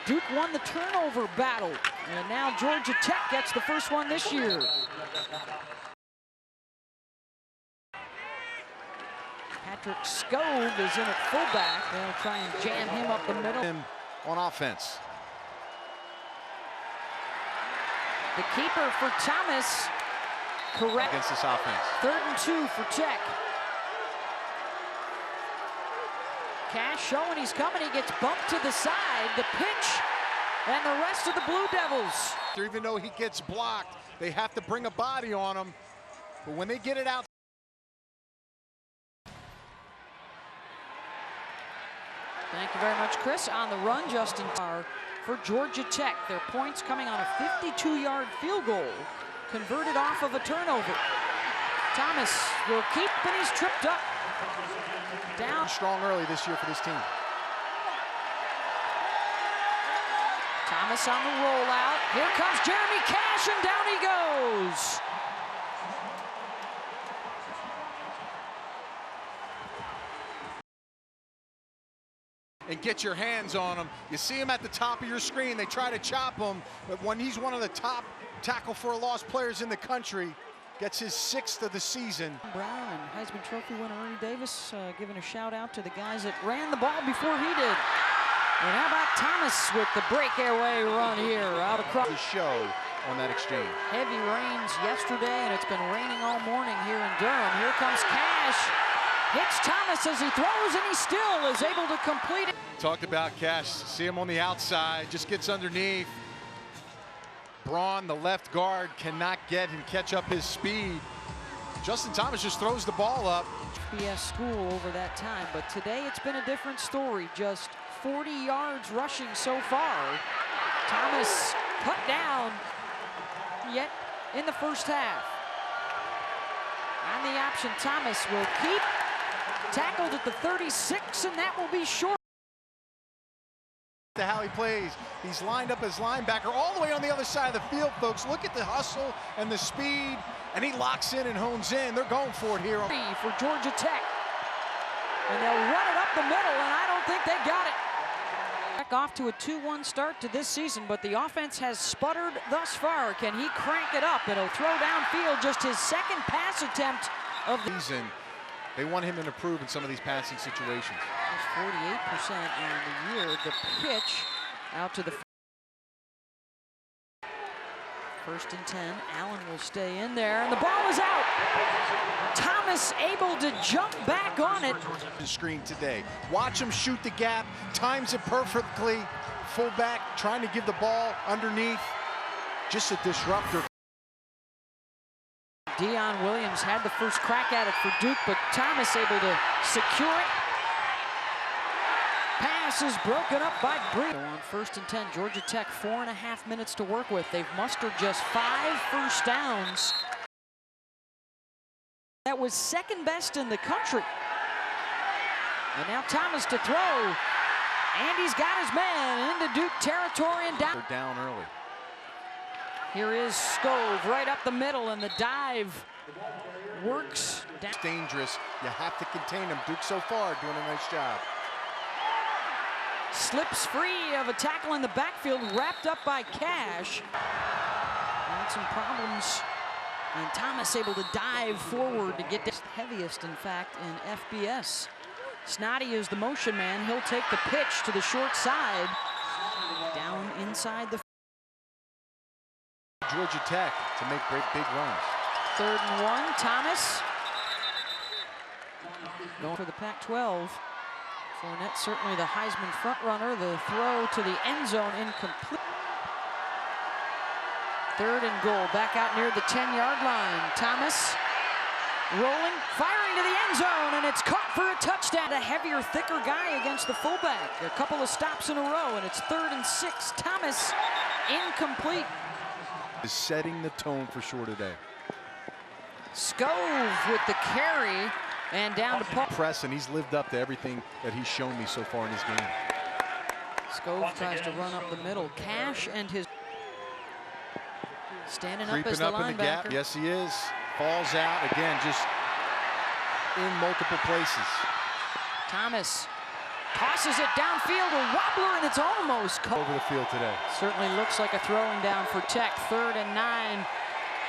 Duke won the turnover battle, and now Georgia Tech gets the first one this year. Patrick Scove is in at fullback. They'll try and jam him up the middle. On offense. The keeper for Thomas. Correct. Against this offense. 3rd and 2 for Tech. Cash showing he's coming. He gets bumped to the side. The pitch, and the rest of the Blue Devils. Even though he gets blocked, they have to bring a body on him. But when they get it out. Thank you very much, Chris. On the run, Justin Carr for Georgia Tech. Their points coming on a 52-yard field goal, converted off of a turnover. Thomas will keep, and he's tripped up. Down. Strong early this year for this team. Thomas on the rollout. Here comes Jeremy Cash, and down he goes. And get your hands on him. You see him at the top of your screen. They try to chop him, but when he's one of the top tackle for a loss players in the country, gets his 6th of the season. Brown and Heisman Trophy winner Ernie Davis giving a shout out to the guys that ran the ball before he did. And how about Thomas with the breakaway run here out across the show on that exchange. Heavy rains yesterday, and it's been raining all morning here in Durham. Here comes Cash. Hits Thomas as he throws, and he still is able to complete it. Talked about Cash. See him on the outside, just gets underneath. Braun, the left guard, cannot get and catch up his speed. Justin Thomas just throws the ball up. FBS school over that time, but today it's been a different story. Just 40 yards rushing so far. Thomas cut down yet in the first half. On the option, Thomas will keep. Tackled at the 36, and that will be short. How he plays. He's lined up as linebacker all the way on the other side of the field, folks. Look at the hustle and the speed, and he locks in and hones in. They're going for it here. For Georgia Tech. And they'll run it up the middle, and I don't think they got it. Back off to a 2-1 start to this season, but the offense has sputtered thus far. Can he crank it up? It'll throw downfield, just his 2nd pass attempt of the season. They want him to improve in some of these passing situations. 48% on the year. The pitch out to the 1st and 10. Allen will stay in there, and the ball is out. Thomas able to jump back on it. The screen today. Watch him shoot the gap. Times it perfectly. Fullback trying to give the ball underneath. Just a disruptor. Deion Williams had the first crack at it for Duke, but Thomas able to secure it. Pass is broken up by Bree. On 1st and 10, Georgia Tech 4.5 minutes to work with. They've mustered just 5 first downs. That was 2nd best in the country. And now Thomas to throw. And he's got his man into Duke territory and down. They're down early. Here is Scove right up the middle, and the dive works. It's dangerous. You have to contain him. Duke so far doing a nice job. Slips free of a tackle in the backfield, wrapped up by Cash. Had some problems, and Thomas able to dive forward to get this heaviest, in fact, in FBS. Snoddy is the motion man. He'll take the pitch to the short side, down inside the. Georgia Tech to make big runs. 3rd and 1, Thomas. Going for the Pac-12. Fournette certainly the Heisman front runner. The throw to the end zone incomplete. 3rd and goal, back out near the 10-yard line. Thomas rolling, firing to the end zone, and it's caught for a touchdown. A heavier, thicker guy against the fullback. A couple of stops in a row, and it's 3rd and 6. Thomas incomplete. Is setting the tone for sure today. Scove with the carry, and down to Paul. Press, and he's lived up to everything that he's shown me so far in his game. Scove tries to run up the middle. Cash and his standing Creeping up as the linebacker. In the gap. Yes, he is. Falls out again, just in multiple places. Thomas tosses it downfield, a wobbler, and it's almost caught. Over the field today. Certainly looks like a throwing down for Tech. 3rd and 9.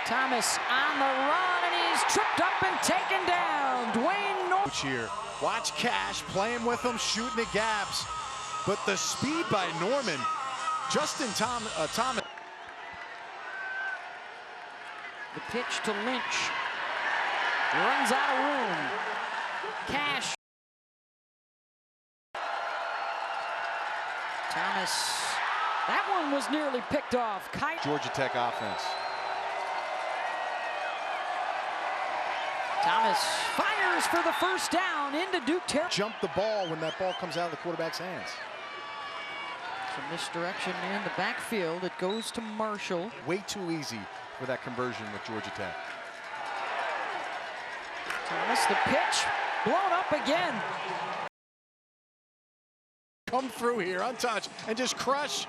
Thomas on the run, and he's tripped up and taken down. Dwayne Norton. Here. Watch Cash playing with him, shooting the gaps. But the speed by Norman, Justin Thomas. The pitch to Lynch. Runs out of room. Cash. Thomas. That one was nearly picked off. Georgia Tech offense. Thomas fires for the first down into Duke territory. Jump the ball when that ball comes out of the quarterback's hands. Some misdirection in the backfield. It goes to Marshall. Way too easy for that conversion with Georgia Tech. Thomas, the pitch, blown up again. Come through here untouched and just crush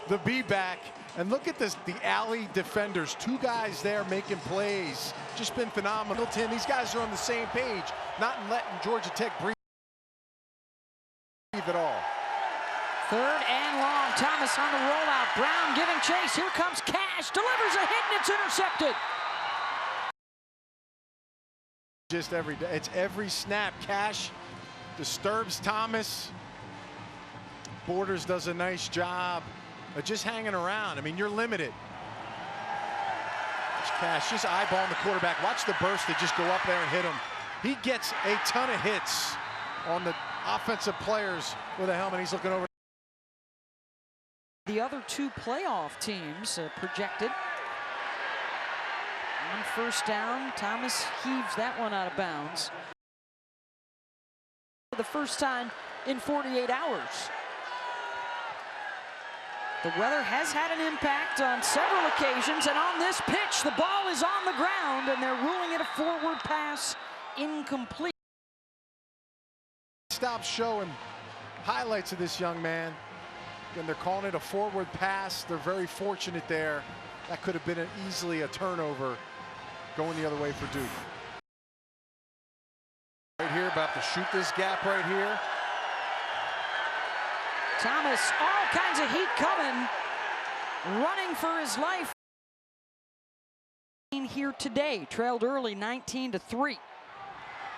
the B-back. And look at this, the alley defenders. 2 guys there making plays. Just been phenomenal. Tim, these guys are on the same page, not letting Georgia Tech breathe at all. 3rd and long. Thomas on the rollout. Brown giving chase. Here comes Cash. Delivers a hit, and it's intercepted. Just every day. It's every snap. Cash disturbs Thomas. Borders does a nice job of just hanging around. I mean, you're limited. Watch Cash just eyeballing the quarterback. Watch the burst that just go up there and hit him. He gets a ton of hits on the offensive players with a helmet. He's looking over. The other 2 playoff teams projected. On 1st down, Thomas heaves that one out of bounds. For the first time in 48 hours. The weather has had an impact on several occasions, and on this pitch, the ball is on the ground, and they're ruling it a forward pass, incomplete. Stop showing highlights of this young man. Again, they're calling it a forward pass. They're very fortunate there. That could have been easily a turnover going the other way for Duke. Right here, about to shoot this gap right here. Thomas, all kinds of heat coming, running for his life. Here today, trailed early 19-3.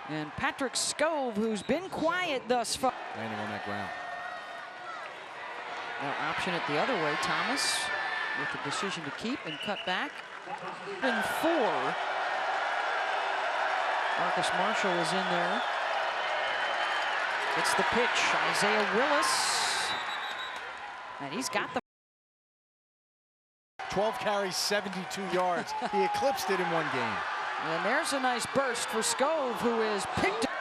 And Patrick Scove, who's been quiet thus far. Landing on that ground. Now option it the other way. Thomas with the decision to keep and cut back. And 4. Marcus Marshall is in there. It's the pitch. Isaiah Willis. And he's got the 12 carries, 72 yards. He eclipsed it in one game. And there's a nice burst for Scove, who is picked up.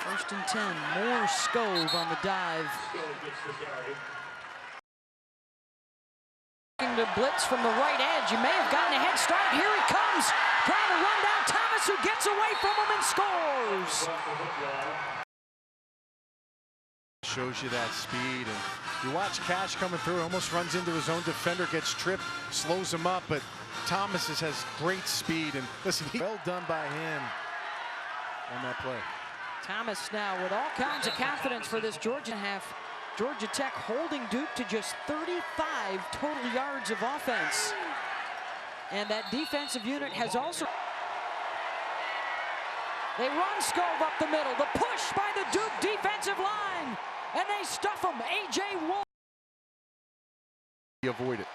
1st and 10. More Scove on the dive. Looking to blitz from the right edge. You may have gotten a head start. Here he comes. Trying to run down Thomas, who gets away from him and scores. Shows you that speed, and you watch Cash coming through, almost runs into his own defender, gets tripped, slows him up, but Thomas has great speed, and listen, well done by him on that play. Thomas now with all kinds of confidence for this Georgia half. Georgia Tech holding Duke to just 35 total yards of offense. And that defensive unit has also... They run Scove up the middle. The push by the Duke defensive line. And they stuff him. A.J. Wolf. Avoid it.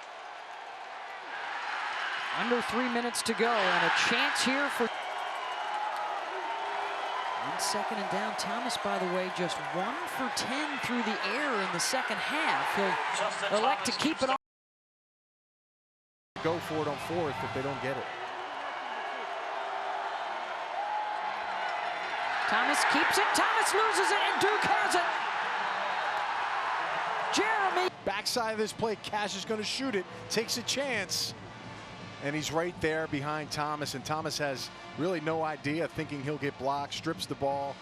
Under 3 minutes to go, and a chance here for... 1 2nd and down. Thomas, by the way, just 1 for 10 through the air in the second half. He'll elect to keep it on. Go for it on 4th if they don't get it. Thomas keeps it. Thomas loses it, and Duke has it. Jeremy. Backside of this play, Cash is going to shoot it. Takes a chance. And he's right there behind Thomas. And Thomas has really no idea, thinking he'll get blocked. Strips the ball.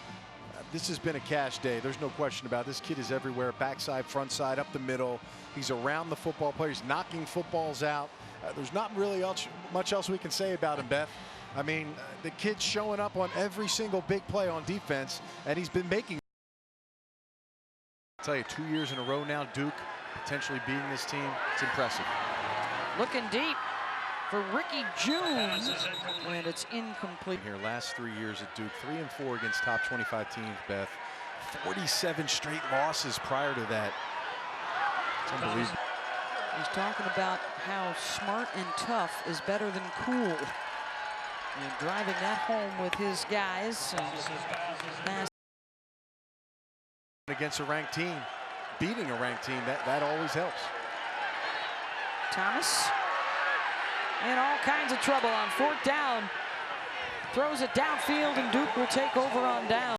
This has been a Cash day. There's no question about it. This kid is everywhere. Backside, front side, up the middle. He's around the football player. He's knocking footballs out. There's not really much else we can say about him, Beth. I mean, the kid's showing up on every single big play on defense, and he's been making. I'll tell you, 2 years in a row now, Duke potentially beating this team. It's impressive. Looking deep for Ricky June, and it's incomplete. Here, last 3 years at Duke, 3 and 4 against top 25 teams, Beth. 47 straight losses prior to that. It's unbelievable. He's talking about how smart and tough is better than cool. And driving that home with his guys. Against a ranked team, beating a ranked team, that always helps. Thomas in all kinds of trouble on 4th down. Throws it downfield, and Duke will take over on down.